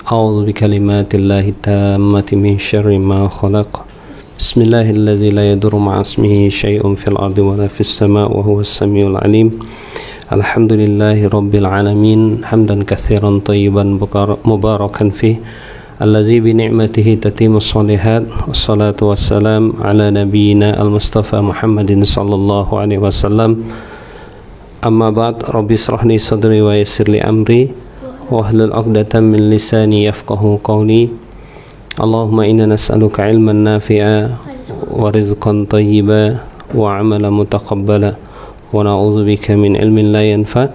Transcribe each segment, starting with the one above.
أعوذ بكلمات الله التامة من شر ما خلق بسم الله الذي لا يضر مع اسمه شيء في الأرض ولا في السماء وهو السميع العليم الحمد لله رب العالمين حمدا كثيرا طيبا مباركا فيه الذي بنعمته تتم الصالحات والصلاة والسلام على نبينا المصطفى محمد صلى الله عليه وسلم أما بعد رب اشرح لي صدري ويسر لي أمري واحلل عقدة من لساني يفقهوا قولي اللهم إنا نسألك علما نافعا ورزقا طيبا وعملا متقبلا ونعوذ بك من علم لا ينفع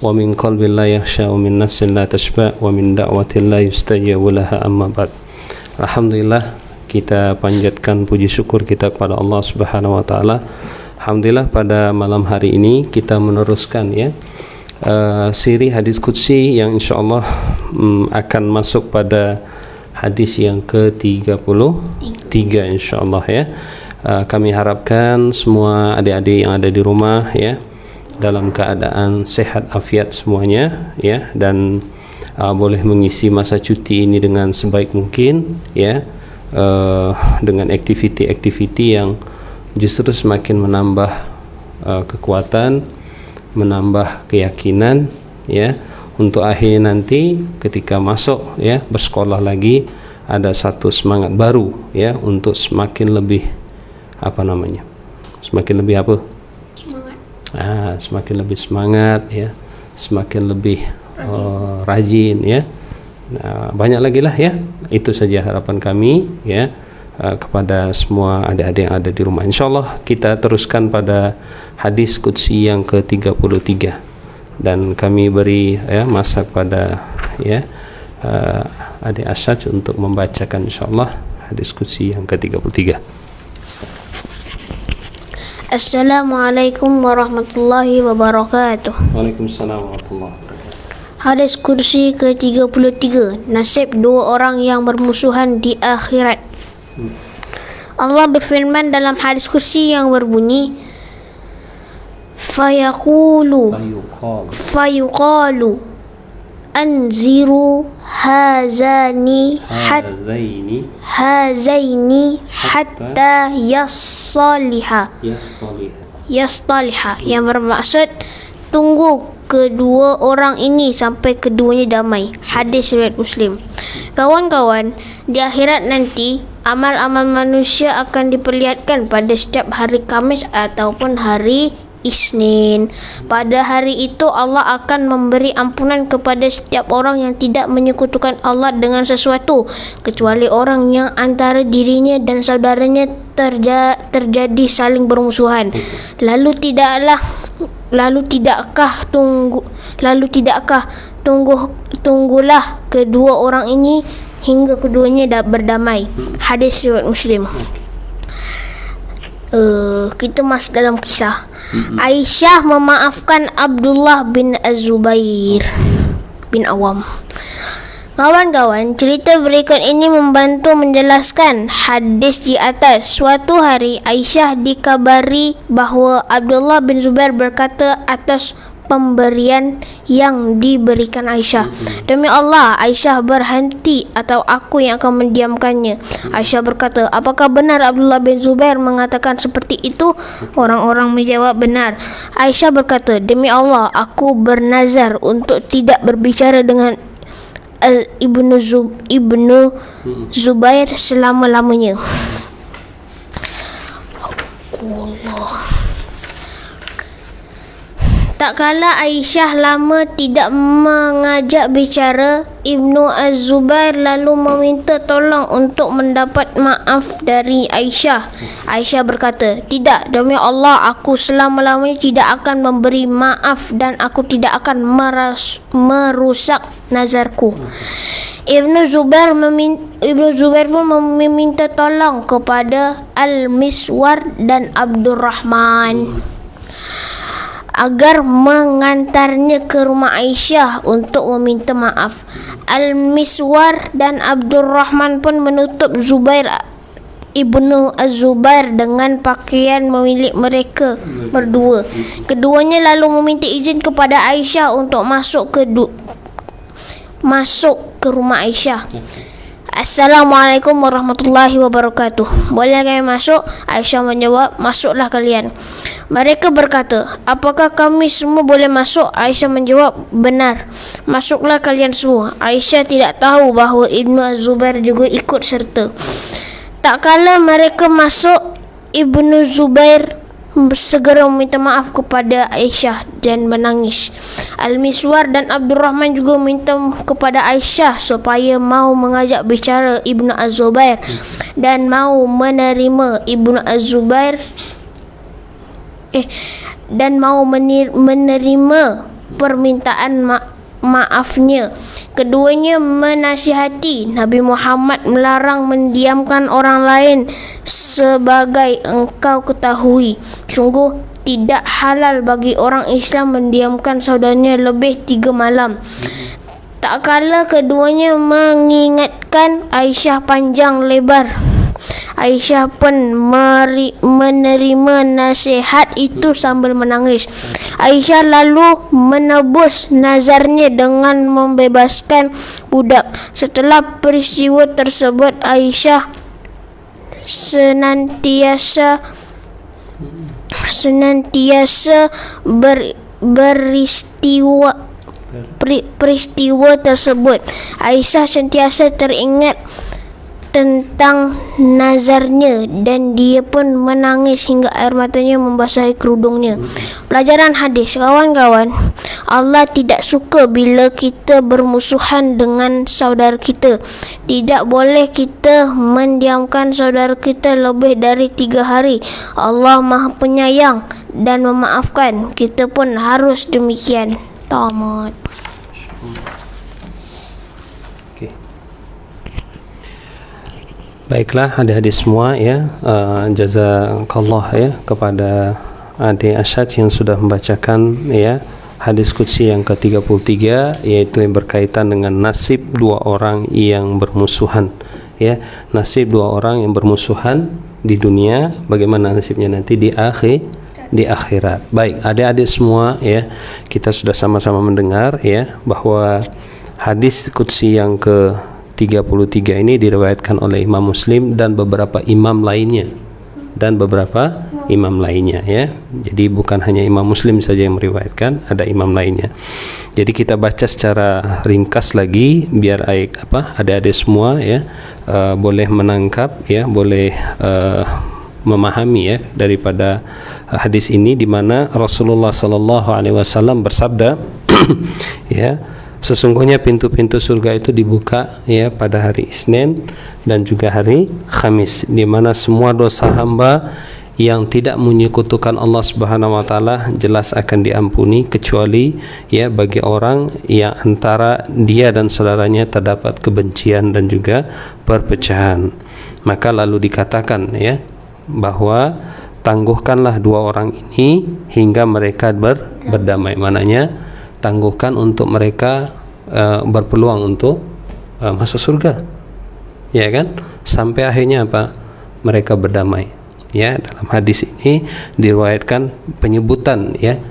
ومن قلب لا يخشى ومن نفس لا تشبع ومن دعوة لا يستجاب لها أما بعد. Alhamdulillah, kita panjatkan puji syukur kita kepada Allah Subhanahu wa taala. Alhamdulillah, pada malam hari ini kita meneruskan siri hadis qudsi yang insyaallah akan masuk pada hadis yang ke-33 insyaallah ya. Kami harapkan semua adik-adik yang ada di rumah ya dalam keadaan sehat afiat semuanya ya, dan boleh mengisi masa cuti ini dengan sebaik mungkin ya, dengan aktiviti-aktiviti yang justru semakin menambah kekuatan, menambah keyakinan ya, untuk akhirnya nanti ketika masuk ya bersekolah lagi ada satu semangat baru ya untuk semakin lebih semakin lebih semakin lebih semangat ya, semakin lebih rajin ya. Banyak lagi lah ya. Itu saja harapan kami ya kepada semua adik-adik yang ada di rumah. Insyaallah kita teruskan pada hadis qudsi yang ke-33 dan kami beri masa kepada adik Asyaj untuk membacakan insyaallah hadis qudsi yang ke-33. Assalamualaikum warahmatullahi wabarakatuh. Waalaikumsalam warahmatullahi wabarakatuh. Hadis kursi ke-33. Nasib dua orang yang bermusuhan di akhirat. Allah berfirman dalam hadis kursi yang berbunyi fayuqalu anziru hazaini hatta yastaliha, yang bermaksud tunggu kedua orang ini sampai keduanya damai. Hadis riwayat Muslim. Kawan-kawan, di akhirat nanti amal-amal manusia akan diperlihatkan pada setiap hari Khamis ataupun hari Isnin. Pada hari itu Allah akan memberi ampunan kepada setiap orang yang tidak menyekutukan Allah dengan sesuatu, kecuali orang yang antara dirinya dan saudaranya terjadi saling bermusuhan. Tunggulah kedua orang ini hingga keduanya berdamai. Hadis riwayat Muslim. Kita masuk dalam kisah. Aisyah memaafkan Abdullah bin Az-Zubair bin Awam. Kawan-kawan, cerita berikut ini membantu menjelaskan hadis di atas. Suatu hari Aisyah dikabari bahawa Abdullah bin Zubair berkata atas pemberian yang diberikan Aisyah, demi Allah, Aisyah berhenti atau aku yang akan mendiamkannya. Aisyah berkata, apakah benar Abdullah bin Zubair mengatakan seperti itu? Orang-orang menjawab benar. Aisyah berkata, demi Allah, aku bernazar untuk tidak berbicara dengan Ibnu Zubair selama-lamanya. Allah. Tak kala Aisyah lama tidak mengajak bicara, Ibnu Az-Zubair lalu meminta tolong untuk mendapat maaf dari Aisyah. Aisyah berkata, tidak, demi Allah, aku selama-lamanya tidak akan memberi maaf dan aku tidak akan merusak nazarku. Ibnu Zubair pun meminta tolong kepada Al-Miswar dan Abdurrahman agar mengantarnya ke rumah Aisyah untuk meminta maaf. Al-Miswar dan Abdurrahman pun menutup Zubair Ibnu Az-Zubair dengan pakaian milik mereka berdua. Keduanya lalu meminta izin kepada Aisyah untuk masuk ke rumah Aisyah. Assalamualaikum warahmatullahi wabarakatuh. Boleh kami masuk? Aisyah menjawab, masuklah kalian. Mereka berkata, apakah kami semua boleh masuk? Aisyah menjawab, benar. Masuklah kalian semua. Aisyah tidak tahu bahawa Ibnu Az-Zubair juga ikut serta. Tak kala mereka masuk, Ibnu Zubair segera meminta maaf kepada Aisyah dan menangis. Al-Miswar dan Abdurrahman juga minta kepada Aisyah supaya mau mengajak bicara Ibnu Az-Zubair dan mau menerima Ibnu Az-Zubair menerima permintaan maafnya. Keduanya menasihati Nabi Muhammad melarang mendiamkan orang lain sebagai engkau ketahui. Sungguh tidak halal bagi orang Islam mendiamkan saudaranya lebih 3 malam. Tak kala keduanya mengingatkan Aisyah panjang lebar, Aisyah pun menerima nasihat itu sambil menangis. Aisyah lalu menebus nazarnya dengan membebaskan budak. Setelah peristiwa tersebut, Aisyah senantiasa peristiwa tersebut. Aisyah sentiasa teringat tentang nazarnya dan dia pun menangis hingga air matanya membasahi kerudungnya. Pelajaran hadis, kawan-kawan, Allah tidak suka bila kita bermusuhan dengan saudara kita. Tidak boleh kita mendiamkan saudara kita lebih dari 3 hari. Allah Maha Penyayang dan memaafkan. Kita pun harus demikian. Tamat. Baiklah adik-adik semua ya, jazakallah ya kepada adik Asyad yang sudah membacakan ya hadis qudsi yang ke-33, yaitu yang berkaitan dengan nasib 2 orang yang bermusuhan ya. Nasib 2 orang yang bermusuhan di dunia, bagaimana nasibnya nanti di akhirat. Baik, adik-adik semua ya, kita sudah sama-sama mendengar ya bahwa hadis qudsi yang ke-33 ini diriwayatkan oleh Imam Muslim dan beberapa imam lainnya ya. Jadi bukan hanya Imam Muslim saja yang meriwayatkan, ada imam lainnya. Jadi kita baca secara ringkas lagi biar adik-adik semua ya boleh menangkap ya, boleh memahami ya daripada hadis ini, di mana Rasulullah sallallahu alaihi wasallam bersabda ya, sesungguhnya pintu-pintu surga itu dibuka ya pada hari Isnin dan juga hari Khamis, di mana semua dosa hamba yang tidak menyekutukan Allah Subhanahu wa taala jelas akan diampuni, kecuali ya bagi orang yang antara dia dan saudaranya terdapat kebencian dan juga perpecahan. Maka lalu dikatakan ya bahwa tangguhkanlah 2 orang ini hingga mereka berdamai. Mananya tangguhkan untuk mereka berpeluang untuk masuk surga, ya kan, sampai akhirnya mereka berdamai ya. Dalam hadis ini diriwayatkan penyebutan ya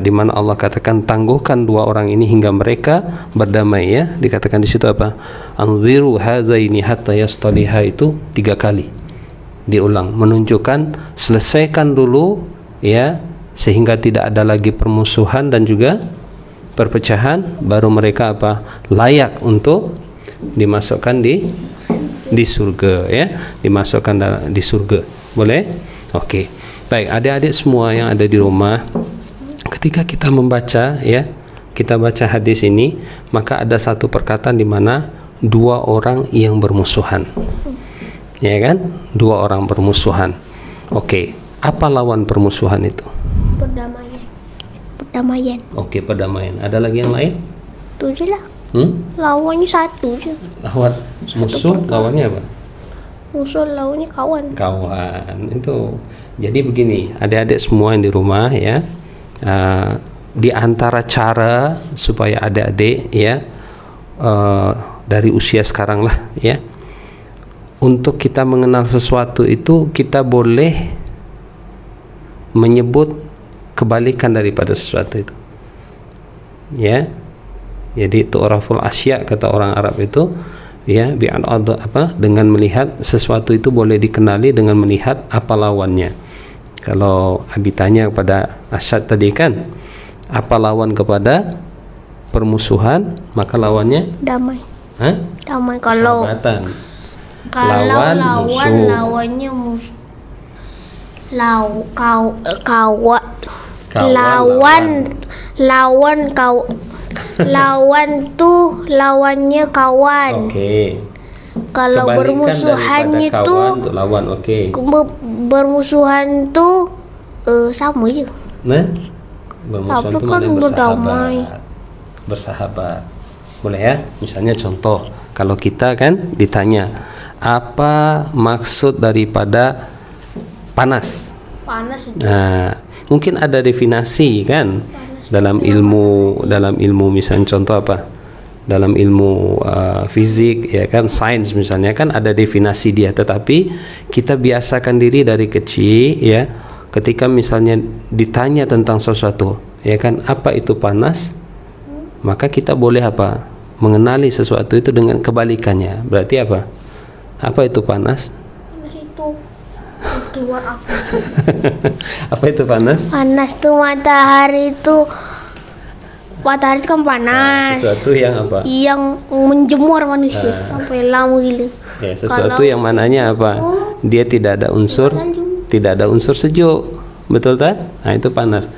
di mana Allah katakan tangguhkan 2 orang ini hingga mereka berdamai ya. Dikatakan di situ anziru hadzaini hatta yastaliha, itu 3 kali diulang, menunjukkan selesaikan dulu ya, sehingga tidak ada lagi permusuhan dan juga perpecahan, baru mereka layak untuk dimasukkan di surga ya, dimasukkan di surga. Boleh? Oke. Baik, adik-adik semua yang ada di rumah, ketika kita membaca ya, kita baca hadis ini, maka ada satu perkataan di mana 2 orang yang bermusuhan. Ya kan? 2 orang bermusuhan. Oke, apa lawan permusuhan itu? Perdamaian. Oke, perdamaian. Ada lagi yang lain? Itu aja lah. Lawannya satu aja. Lawan musuh, lawannya apa? Musuh lawannya kawan. Itu. Jadi begini, adik-adik semua yang di rumah ya, di antara cara supaya adik-adik ya dari usia sekarang lah ya, untuk kita mengenal sesuatu itu kita boleh menyebut kebalikan daripada sesuatu itu ya. Jadi tu'raful asya kata orang Arab itu ya dengan melihat sesuatu itu boleh dikenali dengan melihat apa lawannya. Kalau Abi tanya kepada Asyad tadi kan, apa lawan kepada permusuhan, maka lawannya Damai. Hah? Damai. Kalau Persahabatan. lawan musuh. lawannya musuh. Kawan tuh lawannya kawan. Oke. Kalau Kebalikan bermusuhannya daripada tuh kawan untuk lawan. Oke. bermusuhan tuh sama aja. Nah, bermusuhan Tapi itu kan mana berdamai. bersahabat. Boleh ya? Misalnya contoh, kalau kita kan ditanya apa maksud daripada panas? Panas itu. Nah, mungkin ada definisi kan dalam ilmu misalnya contoh apa? Dalam ilmu fisik ya kan, sains misalnya kan ada definisi dia, tetapi kita biasakan diri dari kecil ya, ketika misalnya ditanya tentang sesuatu ya kan, apa itu panas, maka kita boleh apa? Mengenali sesuatu itu dengan kebalikannya. Berarti apa itu panas? Panas itu keluar api. Apa itu panas? Panas tuh matahari itu kan panas. Sesuatu yang apa? Yang menjemur manusia sampai lama gila. Ya, sesuatu Kalau yang mananya apa? Dia tidak ada unsur sejuk. Betul tak? Nah, itu panas.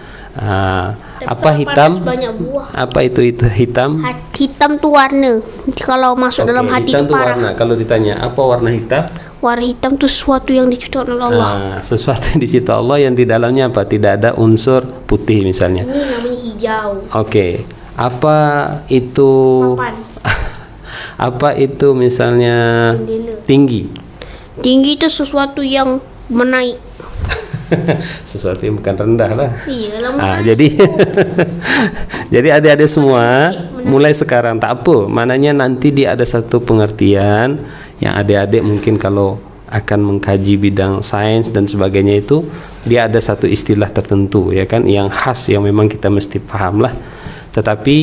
Apa hitam? Panas banyak buah. Apa itu hitam? Hitam tuh warna. Kalau masuk dalam hati hitam itu itu parah. warna. Kalau ditanya apa warna hitam? Warna hitam tuh sesuatu yang diciptakan oleh Allah. Sesuatu yang dicipta Allah yang di dalamnya apa? Tidak ada unsur putih misalnya. Ini namanya hijau. Oke. Apa itu? Papan. Apa itu misalnya Jendela. tinggi? Tinggi itu sesuatu yang menaik. Sesuatu yang bukan rendah lah. Iyalah. Jadi jadi adik-adik semua mulai sekarang tak apa, mananya nanti dia ada satu pengertian yang adik-adik mungkin kalau akan mengkaji bidang sains dan sebagainya itu dia ada satu istilah tertentu ya kan, yang khas yang memang kita mesti paham lah. Tetapi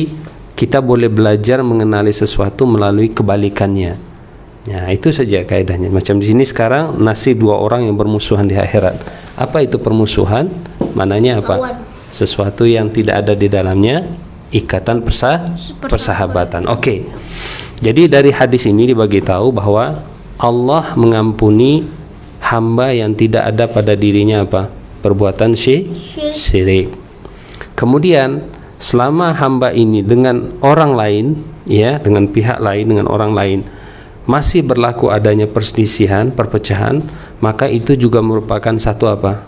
kita boleh belajar mengenali sesuatu melalui kebalikannya. Nah, itu saja kaidahnya. Macam di sini sekarang nasib dua orang yang bermusuhan di akhirat. Apa itu permusuhan? Mananya apa? Kawan. Sesuatu yang tidak ada di dalamnya ikatan persahabatan. Oke. Jadi dari hadis ini dibagi tahu bahwa Allah mengampuni hamba yang tidak ada pada dirinya apa? Perbuatan syirik. Kemudian selama hamba ini dengan orang lain ya, dengan pihak lain, dengan orang lain masih berlaku adanya perselisihan, perpecahan, maka itu juga merupakan satu apa?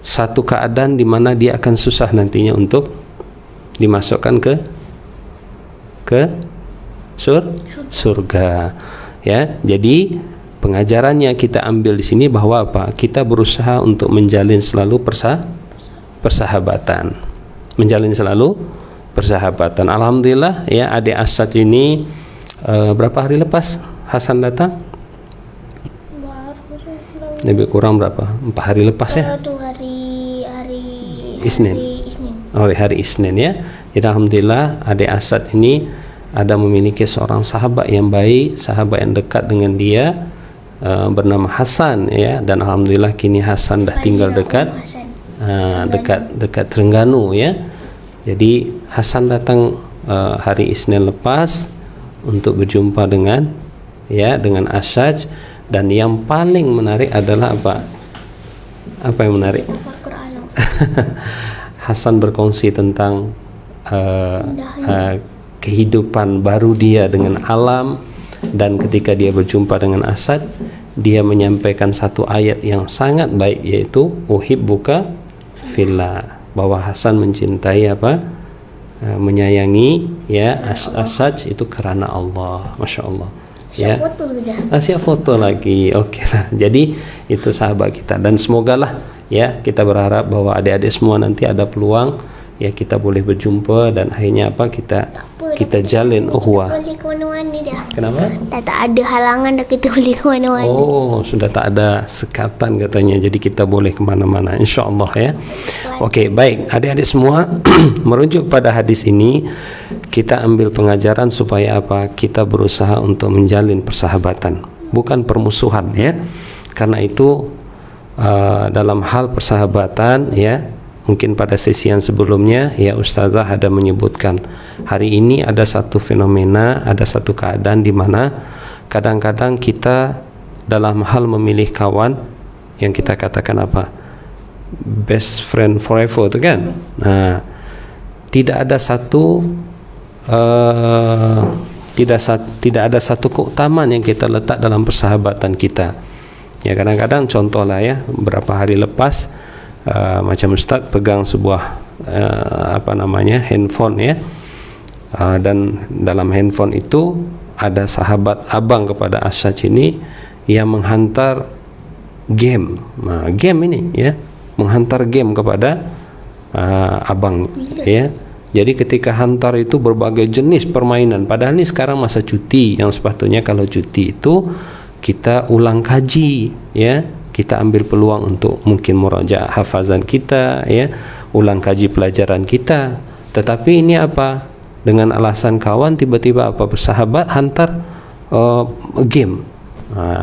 Satu keadaan di mana dia akan susah nantinya untuk dimasukkan ke surga. Ya, jadi pengajarannya kita ambil di sini bahwa apa? Kita berusaha untuk menjalin selalu persahabatan. Menjalin selalu persahabatan. Alhamdulillah ya, adik Asyad ini berapa hari lepas Hasan datang? Lebih kurang berapa? 4 hari lepas ya? Itu hari Isnin. Hari Isnin ya. Jadi alhamdulillah adik Asyad ini ada memiliki seorang sahabat yang baik, sahabat yang dekat dengan dia bernama Hasan ya, dan alhamdulillah kini Hasan dah tinggal dekat Terengganu ya. Jadi Hasan datang hari Isnin lepas untuk berjumpa dengan Asyad, dan yang paling menarik adalah apa yang menarik? Hasan berkongsi tentang kehidupan baru dia dengan alam, dan ketika dia berjumpa dengan Asyad dia menyampaikan satu ayat yang sangat baik, yaitu uhibbuka fillah, bahwa Hasan mencintai menyayangi ya Asyad itu karena Allah. Masya Allah ya. Siap foto lagi. Oke lah. Jadi itu sahabat kita, dan semoga lah ya, kita berharap bahwa adik-adik semua nanti ada peluang ya kita boleh berjumpa dan akhirnya apa, kita jalin ukhuwah. Boleh ke mana-mana dah. Kenapa? Dah tak ada halangan dah, kita boleh ke mana-mana. Oh, sudah tak ada sekatan katanya, jadi kita boleh kemana-mana insyaAllah ya. Okey, baik adik-adik semua. Merujuk pada hadis ini, kita ambil pengajaran supaya apa, kita berusaha untuk menjalin persahabatan, bukan permusuhan ya. Karena itu dalam hal persahabatan ya, mungkin pada sesi yang sebelumnya ya Ustazah ada menyebutkan, hari ini ada satu fenomena, ada satu keadaan di mana kadang-kadang kita dalam hal memilih kawan yang kita katakan apa, best friend forever itu kan. Nah, tidak ada satu tidak ada satu keutamaan yang kita letak dalam persahabatan kita. Ya, kadang-kadang contohlah ya, beberapa hari lepas macam Ustaz pegang sebuah handphone ya, dan dalam handphone itu ada sahabat abang kepada Asyaj ini yang menghantar game. Nah, game ini ya, menghantar game kepada abang ya. Jadi ketika hantar itu berbagai jenis permainan, padahal ini sekarang masa cuti, yang sepatutnya kalau cuti itu kita ulang kaji ya, kita ambil peluang untuk mungkin murajaah hafazan kita ya, ulang kaji pelajaran kita. Tetapi ini apa, dengan alasan kawan tiba-tiba apa, bersahabat hantar game.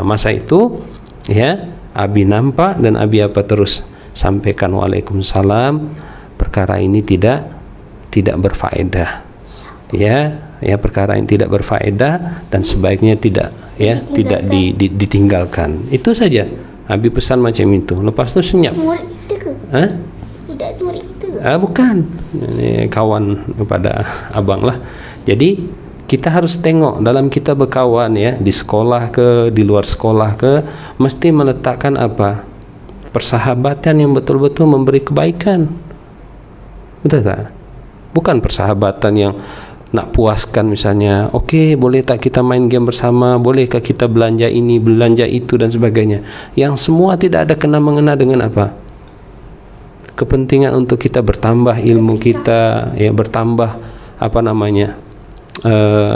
Masa itu ya Abi nampak dan Abi apa, terus sampaikan Waalaikumsalam, perkara ini tidak berfaedah ya, perkara yang tidak berfaedah dan sebaiknya tidak ditinggalkan. Itu saja Abi pesan macam itu. Lepas tu senyap. Murid kita ke? Tidak, itu murid kita ke? Bukan, ini kawan kepada abang lah. Jadi kita harus tengok dalam kita berkawan ya, di sekolah ke, di luar sekolah ke, mesti meletakkan apa, persahabatan yang betul-betul memberi kebaikan. Betul tak? Bukan persahabatan yang nak puaskan, misalnya okey boleh tak kita main game bersama, bolehkah kita belanja ini, belanja itu dan sebagainya, yang semua tidak ada kena-mengena dengan apa, kepentingan untuk kita bertambah ilmu kita ya, bertambah apa namanya,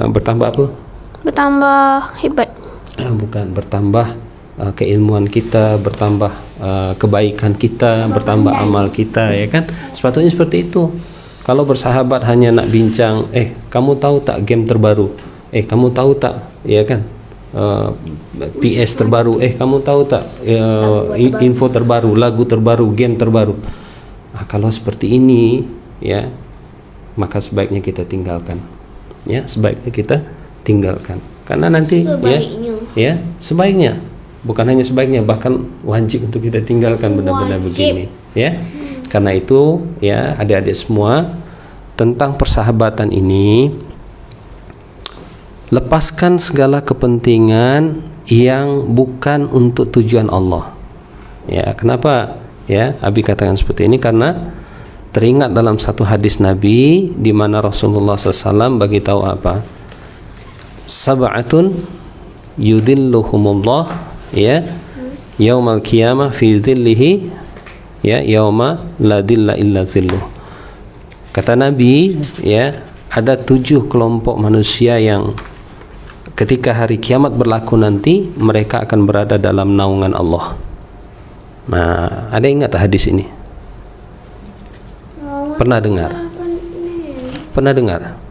bertambah apa, bertambah hebat, bukan, bertambah keilmuan kita, bertambah kebaikan kita, bertambah amal kita ya kan. Sepatutnya seperti itu. Kalau bersahabat hanya nak bincang, kamu tahu tak game terbaru, kamu tahu tak ya kan, PS terbaru, kamu tahu tak info terbaru, lagu terbaru, game terbaru. Kalau seperti ini ya, maka sebaiknya kita tinggalkan ya, sebaiknya kita tinggalkan. Karena nanti ya sebaiknya, bukan hanya sebaiknya, bahkan wajib untuk kita tinggalkan benda-benda begini ya. Karena itu ya adik-adik semua, tentang persahabatan ini, lepaskan segala kepentingan yang bukan untuk tujuan Allah. Ya, kenapa ya Abi katakan seperti ini? Karena teringat dalam satu hadis Nabi di mana Rasulullah SAW bagi tahu apa, sab'atun yudilluhumullah ya yaumal qiyamah fi dhillihi ya yauma la dhilla illa dhilluh. Kata Nabi ya, ada 7 kelompok manusia yang ketika hari kiamat berlaku nanti mereka akan berada dalam naungan Allah. Nah, ada ingat hadis ini? Pernah dengar? Pernah dengar?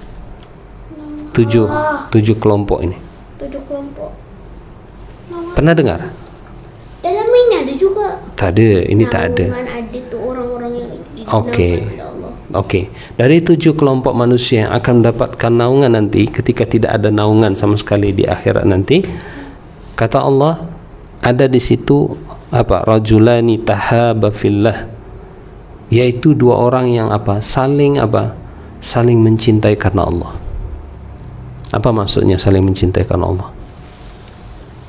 7 kelompok ini. 7 kelompok. Pernah dengar? Dalam ini ada juga. Tak ada, ini tak ada. Ada tu orang-orang yang Okey. Dari 7 kelompok manusia yang akan mendapatkan naungan nanti ketika tidak ada naungan sama sekali di akhirat nanti, kata Allah, ada di situ apa? Rajulani tahaba fillah, yaitu 2 orang yang apa? Saling mencintai karena Allah. Apa maksudnya saling mencintai karena Allah?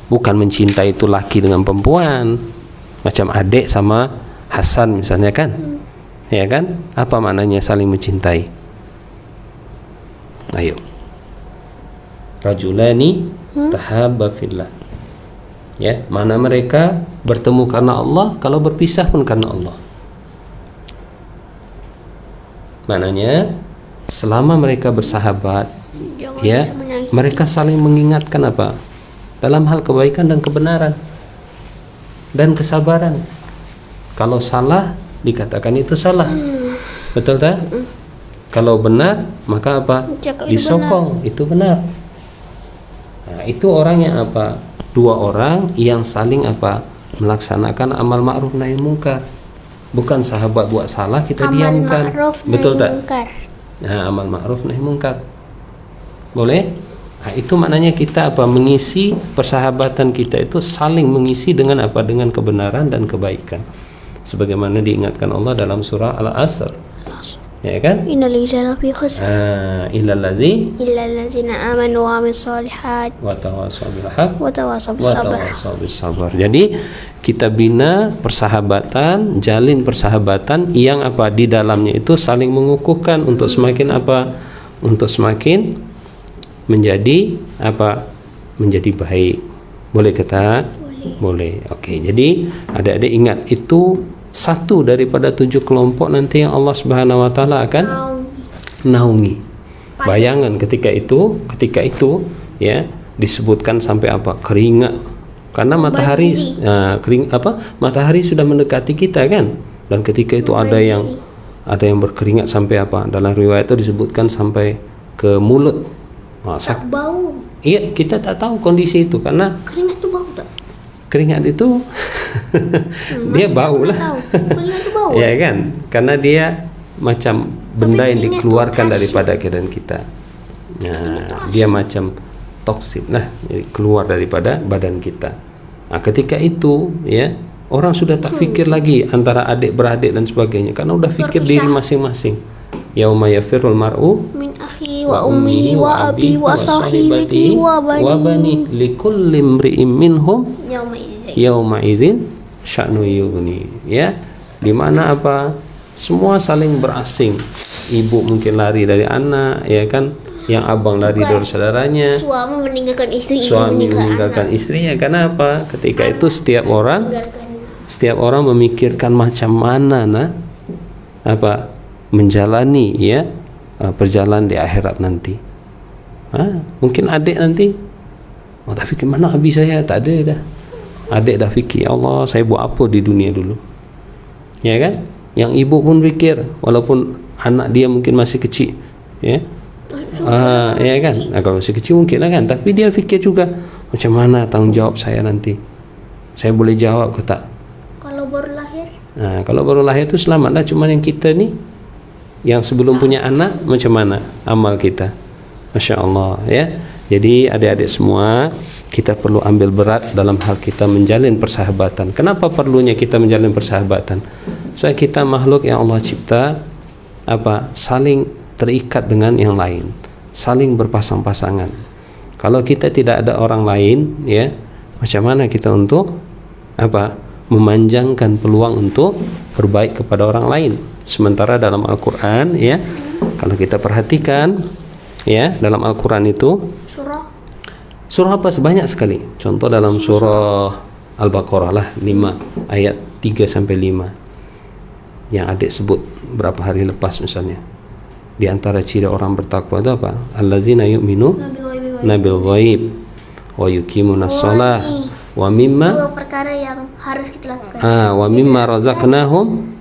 Bukan mencintai itu laki dengan perempuan, macam adik sama Hasan misalnya kan, ya kan? Apa maknanya saling mencintai? Ayo, rajulani tahabba fillah, ya, mana mereka bertemu karena Allah, kalau berpisah pun karena Allah. Maknanya selama mereka bersahabat, Jangan ya, bisa menyakiti. mereka saling mengingatkan apa? Dalam hal kebaikan dan kebenaran dan kesabaran. Kalau salah dikatakan itu salah. Betul tak? Kalau benar maka apa? Cakap itu Disokong, itu benar. Nah, itu orang yang apa? Dua orang yang saling apa? Melaksanakan amal ma'ruf nahi munkar. Bukan sahabat buat salah kita Amal diamkan. ma'ruf Betul nahi tak? munkar. Nah, amal ma'ruf nahi munkar. Boleh? Nah, itu maknanya kita apa? Mengisi persahabatan kita itu saling mengisi dengan apa? Dengan kebenaran dan kebaikan. Sebagaimana diingatkan Allah dalam surah Al-Asr. Ya kan? Innal insana fi khusr Illal ladzi illa allazina amanu wa amilus solihat wa tawassaw bil haqq wa tawassaw bis wa sabr. tawassaw bis sabr. Jadi kita bina persahabatan, jalin persahabatan yang apa? Di dalamnya itu saling mengukuhkan untuk semakin apa? Untuk semakin menjadi apa? Menjadi baik. Boleh kata? Boleh. Oke. Jadi adik-adik ingat itu satu daripada 7 kelompok nanti yang Allah Subhanahu wa taala akan naungi. Bayangan ketika itu ya disebutkan sampai apa? Keringat. Karena matahari matahari sudah mendekati kita kan. Dan ketika itu ada yang berkeringat sampai apa? Dalam riwayat itu disebutkan sampai ke mulut. Tak bau. Iya, kita tak tahu kondisi itu karena Keringat tu bau tak? keringat itu dia bau lah. Tahu. Keringat tu bau. Ya kan? Karena dia macam benda yang dikeluarkan daripada badan kita. Nah, dia macam toksik lah, jadi keluar daripada badan kita. Nah, ketika itu ya orang sudah tak fikir lagi antara adik beradik dan sebagainya karena udah fikir Berpisah. diri masing-masing. Yauma yafirul mar'u Min akhi wa ummi wa abi wa sahibati wa bani. likulli imri'in minhum Yauma idzin. yauma izin sya'nu yughni. Ya, di mana apa? Semua saling berasing. Ibu mungkin lari dari anak, ya kan? Yang abang lari dari saudaranya. Suami meninggalkan istri, Suami meninggalkan istrinya. Karena apa? Ketika itu setiap orang memikirkan macam mana menjalani ya perjalanan di akhirat nanti. Mungkin adik nanti tak fikir mana abi saya, tak ada dah. Adik dah fikir, ya Allah saya buat apa di dunia dulu, ya kan? Yang ibu pun fikir walaupun anak dia mungkin masih kecil, ya ya kan? Kalau masih kecil mungkin lah kan, tapi dia fikir juga macam mana tanggung jawab saya nanti, saya boleh jawab ke tak? Kalau baru lahir, Kalau baru lahir itu selamatlah, cuman yang kita ni yang sebelum punya anak macam mana amal kita. Masya Allah ya. Jadi adik-adik semua, kita perlu ambil berat dalam hal kita menjalin persahabatan. Kenapa perlunya kita menjalin persahabatan? Soalnya kita makhluk yang Allah cipta saling terikat dengan yang lain, saling berpasang-pasangan. Kalau kita tidak ada orang lain ya, macam mana kita untuk memanjangkan peluang untuk berbaik kepada orang lain? Sementara dalam Al-Quran ya, kalau kita perhatikan ya, dalam Al-Quran itu surah apa sebanyak sekali. Contoh dalam surah Al-Baqarah lah 5 ayat 3 sampai 5 yang adik sebut berapa hari lepas misalnya. Di antara ciri orang bertakwa itu apa? Allazina yu'minu nabil ghaib wa yuqimunas shalah wa mimma dua perkara yang harus kita lakukan. wa mimma razaqnahum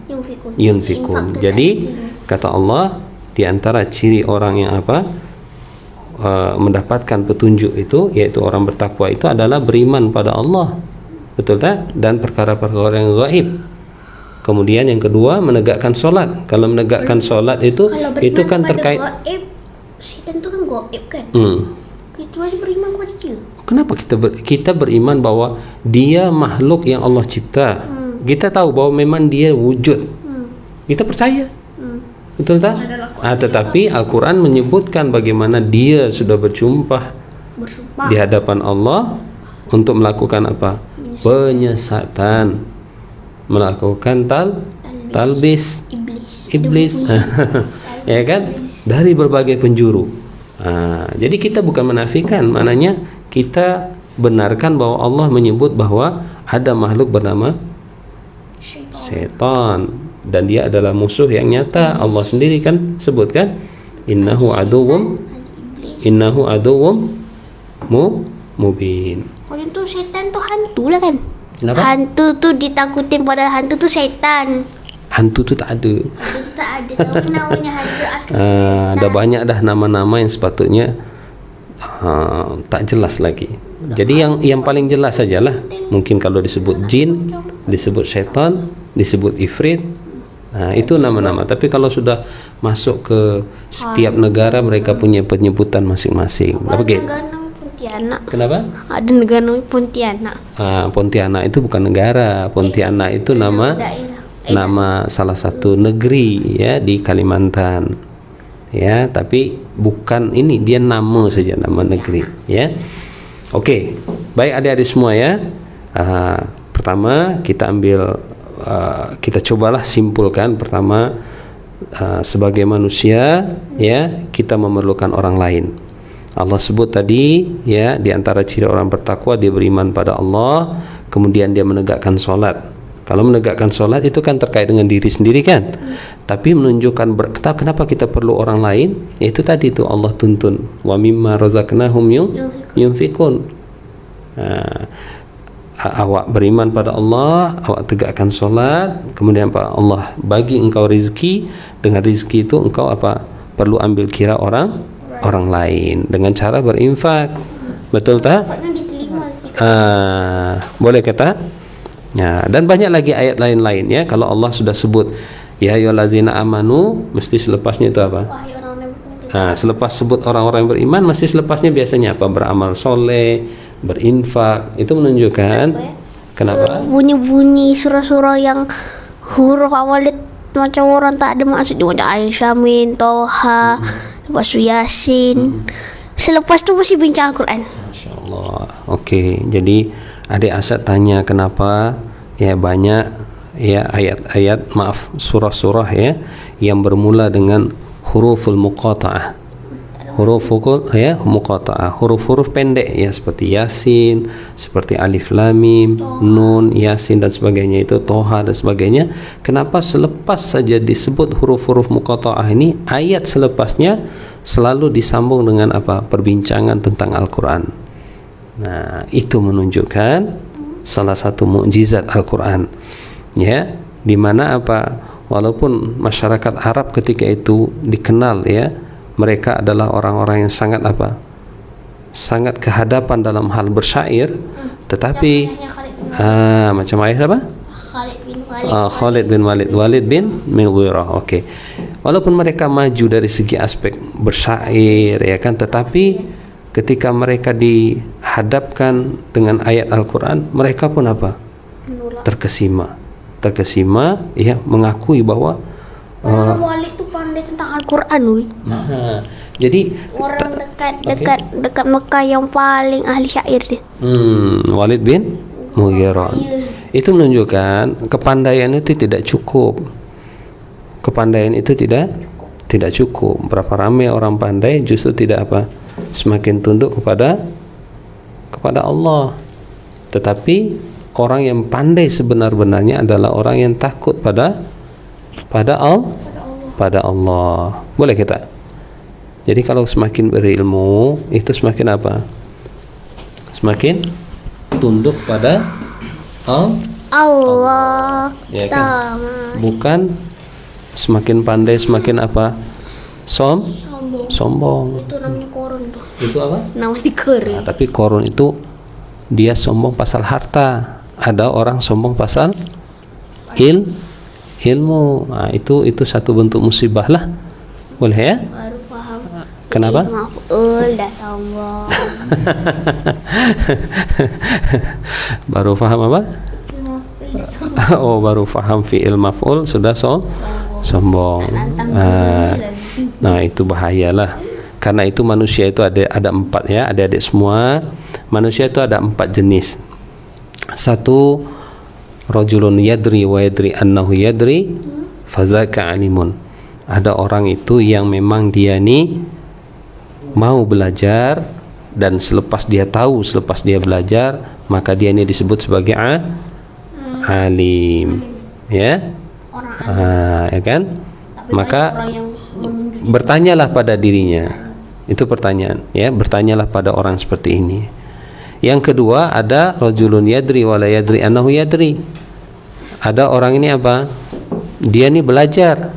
yunfikun. Infak. Jadi kata Allah, di antara ciri orang yang mendapatkan petunjuk itu, yaitu orang bertakwa itu adalah beriman pada Allah, betul tak? Dan perkara-perkara yang gaib. Kemudian yang kedua, menegakkan solat. Kalau menegakkan solat itu kan terkait gaib. Setan itu kan gaib kan? Kita wajib beriman kepada dia. Kenapa kita beriman bahwa dia makhluk yang Allah cipta? Kita tahu bahwa memang dia wujud. Kita percaya. Betul tak? Tetapi Al-Quran menyebutkan bagaimana dia sudah bersumpah di hadapan Allah untuk melakukan apa? Penyesatan, melakukan talbis iblis ya kan? Dari berbagai penjuru. Jadi kita bukan menafikan, maknanya kita benarkan bahwa Allah menyebut bahwa ada makhluk bernama setan. dan dia adalah musuh yang nyata. Allah sendiri kan sebutkan innahu aduwwum mubin. Kalau itu setan tuh hantu lah kan? Kenapa? Hantu tuh ditakutin, pada hantu tuh setan. Hantu tuh tak ada. Hantu tuh tak ada. Tapi namanya hantu asli. Ada banyak dah nama-nama yang sepatutnya tak jelas lagi. Jadi yang paling jelas sajalah. Mungkin kalau disebut jin, disebut setan, disebut ifrit, itu nama-nama. Tapi kalau sudah masuk ke setiap negara, mereka punya penyebutan masing-masing. Apa gitu? Pontianak. Kenapa? Ada negara Pontianak. Pontianak itu bukan negara. Pontianak itu nama salah satu negeri ya di Kalimantan. Ya, tapi bukan ini, dia nama saja, nama negeri ya. Oke, baik adik-adik semua ya. Pertama kita ambil, kita cobalah simpulkan. Pertama, sebagai manusia ya, kita memerlukan orang lain. Allah sebut tadi ya, di antara ciri orang bertakwa dia beriman pada Allah, kemudian dia menegakkan sholat. Kalau menegakkan sholat itu kan terkait dengan diri sendiri kan, tapi menunjukkan kenapa kita perlu orang lain, yaitu tadi itu Allah tuntun wa mimma razaqnahum yunfikun. Awak beriman pada Allah, awak tegakkan sholat, kemudian Allah bagi engkau rizki. Dengan rizki itu engkau perlu ambil kira orang lain dengan cara berinfak. Betul tak? Boleh kata? Ya, dan banyak lagi ayat lain-lain ya. Kalau Allah sudah sebut ya ayyuhallazina amanu, mesti selepasnya itu apa? Selepas sebut orang-orang yang beriman, mesti selepasnya biasanya apa? Beramal soleh, berinfak. Itu menunjukkan kenapa? Bunyi-bunyi surah-surah yang huruf awalnya macam orang tak ada maksud, macam Aisyah, Min, Toha, lepas Yasin. Selepas itu mesti bincang Al-Quran. Masya Allah. Oke, jadi adik Asad tanya kenapa ya banyak ya ayat-ayat, surah-surah ya yang bermula dengan huruful muqata'ah. Huruf-huruf pendek ya, seperti Yasin, seperti Alif Lam Mim, Nun, Yasin dan sebagainya, itu Toha dan sebagainya. Kenapa selepas saja disebut huruf-huruf muqata'ah ini, ayat selepasnya selalu disambung dengan perbincangan tentang Al-Quran. Nah, itu menunjukkan salah satu mukjizat Al-Quran ya, di mana walaupun masyarakat Arab ketika itu dikenal ya, mereka adalah orang-orang yang sangat sangat kehadapan dalam hal bersyair, tetapi macam ayat Khalid bin Walid bin Mughirah. Oke. Walaupun mereka maju dari segi aspek bersyair ya kan, tetapi ketika mereka dihadapkan dengan ayat Al-Quran, mereka pun terkesima ya, mengakui bahwa Walid itu pandai tentang Al-Quran. Jadi orang dekat Mekah yang paling ahli syair dia. Walid bin Mughirah. Itu menunjukkan kepandaian itu tidak cukup. Kepandaian itu tidak cukup. Berapa ramai orang pandai justru tidak semakin tunduk kepada Allah. Tetapi orang yang pandai sebenar-benarnya adalah orang yang takut pada Allah. Boleh kita? Jadi kalau semakin berilmu itu semakin semakin tunduk pada Allah. Ya kan? Bukan semakin pandai semakin sombong. Itu namanya korun tuh. Itu Namanya korun. Tapi korun itu dia sombong pasal harta. Ada orang sombong pasal ilmu. Nah, itu satu bentuk musibah lah. Boleh ya? Baru paham. Kenapa? Dah sombong. Baru paham apa? Baru paham fi'il maf'ul sudah sombong. Nah, itu bahayalah. Karena itu manusia itu ada 4 ya, adik-adik semua. Manusia itu ada 4 jenis. Satu, rajulun yadri wa yadri annahu yadri fazaka alimun. Ada orang itu yang memang dia mau belajar, dan selepas dia belajar, maka dia disebut sebagai alim ya. Ya kan? Tapi Maka banyak orang yang menunjuk. bertanyalah pada dirinya. Itu pertanyaan, ya, bertanyalah pada orang seperti ini. Yang kedua, ada rajulun yadri wa la yadri annahu yadri. Ada orang ini apa? Dia ini belajar,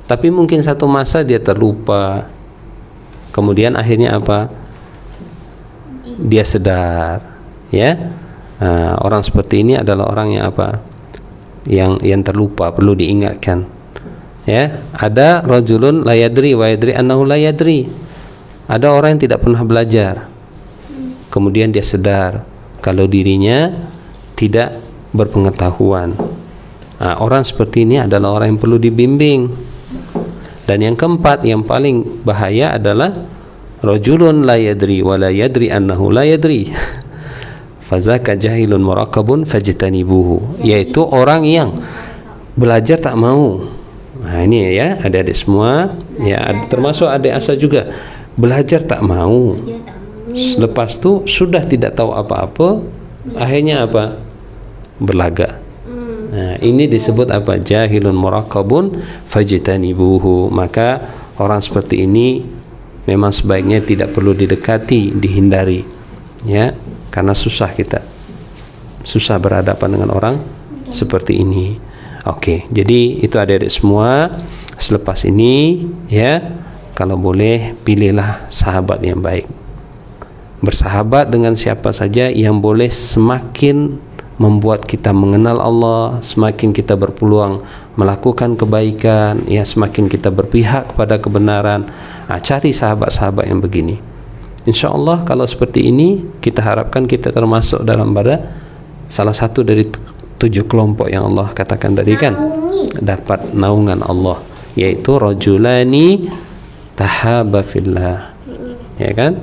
tapi mungkin satu masa dia terlupa. Kemudian akhirnya apa? Dia sadar, ya. Orang seperti ini adalah orang yang apa? Yang terlupa, perlu diingatkan. Ya, ada rajulun la yadri wa yadri annahu la yadri. Ada orang yang tidak pernah belajar. Kemudian dia sadar kalau dirinya tidak berpengetahuan. Orang seperti ini adalah orang yang perlu dibimbing. Dan yang keempat, yang paling bahaya adalah rajulun la yadri wa la yadri annahu la yadri. Fazaka jahilun murakkabun fajtanibuhu, yaitu orang yang belajar tak mau. Nah, ini ya, adik-adik semua, ya, termasuk adik Asa juga, belajar tak mau. Selepas itu sudah tidak tahu apa-apa, akhirnya apa? Berlagak. Nah, ini disebut apa? Jahilun murakkabun fajtanibuhu. Maka orang seperti ini memang sebaiknya tidak perlu didekati, dihindari, ya, karena susah berhadapan dengan orang seperti ini. Oke, jadi itu adik-adik semua. Selepas ini, ya, kalau boleh pilihlah sahabat yang baik. Bersahabat dengan siapa saja yang boleh semakin membuat kita mengenal Allah, semakin kita berpeluang melakukan kebaikan, ya, semakin kita berpihak kepada kebenaran. Cari sahabat-sahabat yang begini. Insya Allah kalau seperti ini, kita harapkan kita termasuk dalam salah satu dari 7 kelompok yang Allah katakan tadi kan, dapat naungan Allah, yaitu rajulani tahaba fillah, ya kan?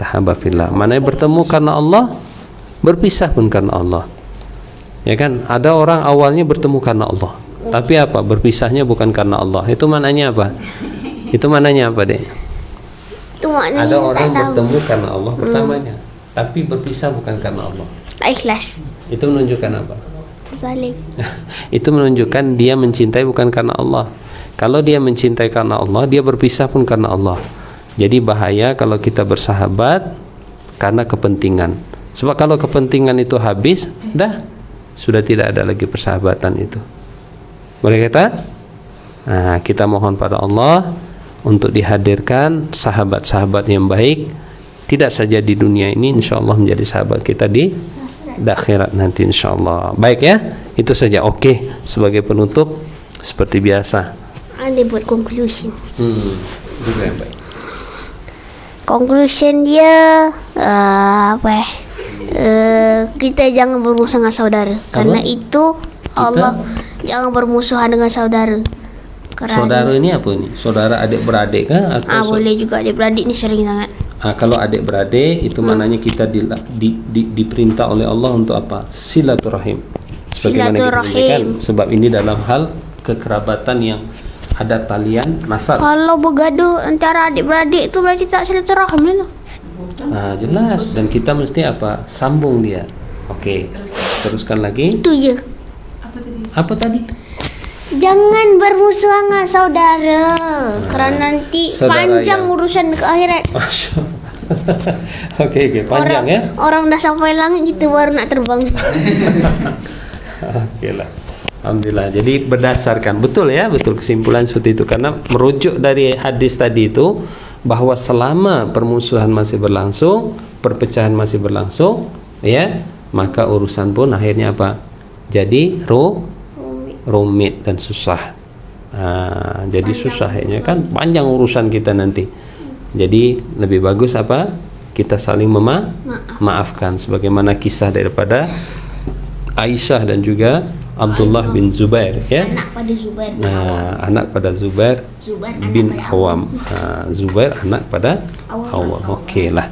Tahaba fillah, mana yang bertemu karena Allah, berpisah pun karena Allah, ya kan? Ada orang awalnya bertemu karena Allah, tapi apa? Berpisahnya bukan karena Allah. Itu mananya apa? Itu mananya apa, Dek? Ada orang bertemu karena Allah pertamanya, tapi berpisah bukan karena Allah. Tak ikhlas. Itu menunjukkan apa? Saling. Itu menunjukkan dia mencintai bukan karena Allah. Kalau dia mencintai karena Allah, dia berpisah pun karena Allah. Jadi bahaya kalau kita bersahabat karena kepentingan. Sebab kalau kepentingan itu habis, sudah tidak ada lagi persahabatan itu. Boleh kata? Kita mohon pada Allah untuk dihadirkan sahabat-sahabat yang baik, tidak saja di dunia ini, insyaallah menjadi sahabat kita di akhirat nanti insyaallah. Baik ya, itu saja. Oke, sebagai penutup seperti biasa. Ada buat conclusion. Juga yang baik. Conclusion dia kita jangan bermusuh dengan saudara. Karena itu Allah jangan bermusuhan dengan saudara. Saudara ini apa ini? Saudara adik-beradik kah? Atau boleh juga adik-beradik ni sering sangat. Kalau adik-beradik itu maknanya kita diperintah oleh Allah untuk apa? Silaturahim. Silaturahim. Sebab ini dalam hal kekerabatan yang ada talian nasab. Kalau bergaduh antara adik-beradik itu berarti tak silaturahim lah. Jelas, dan kita mesti apa? Sambung dia. Oke. Teruskan lagi. Itu je. Apa tadi? Jangan bermusuhan dengan saudara, kerana nanti panjang urusan ke akhirat. Oke, panjang ya. Orang dah sampai langit kita baru nak terbang. Oke lah. Alhamdulillah. Jadi berdasarkan betul kesimpulan seperti itu, karena merujuk dari hadis tadi itu bahwa selama permusuhan masih berlangsung, perpecahan masih berlangsung, ya, maka urusan pun akhirnya apa? Jadi rumit dan susah. Jadi susah ya kan, panjang urusan kita nanti. Jadi lebih bagus apa? Kita saling memaafkan, sebagaimana kisah daripada Aisyah dan juga Abdullah bin Zubair, ya. Anak pada Zubair bin Awam. Zubair anak pada Awam. Oke lah.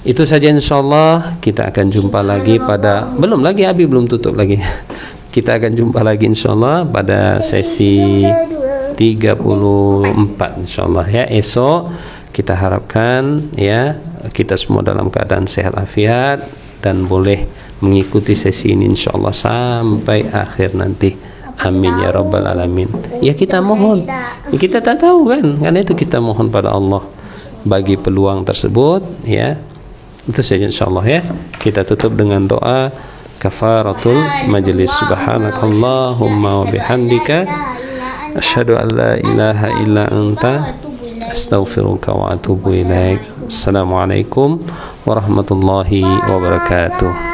Itu saja, insyaallah kita akan jumpa lagi pada Abi belum tutup lagi. Kita akan jumpa lagi insyaallah pada sesi 34 insyaallah ya. Esok kita harapkan ya kita semua dalam keadaan sehat afiat dan boleh mengikuti sesi ini insyaallah sampai akhir nanti. Amin ya rabbal alamin. Ya kita mohon. Ya, kita tak tahu kan, karena itu kita mohon pada Allah bagi peluang tersebut ya. Itu saja insyaallah ya. Kita tutup dengan doa kafaratul majlis. Subhanakallahumma wa bihamdika asyhadu an la ilaha illa anta astaghfiruka wa atubu ilaik. Assalamualaikum warahmatullahi wabarakatuh.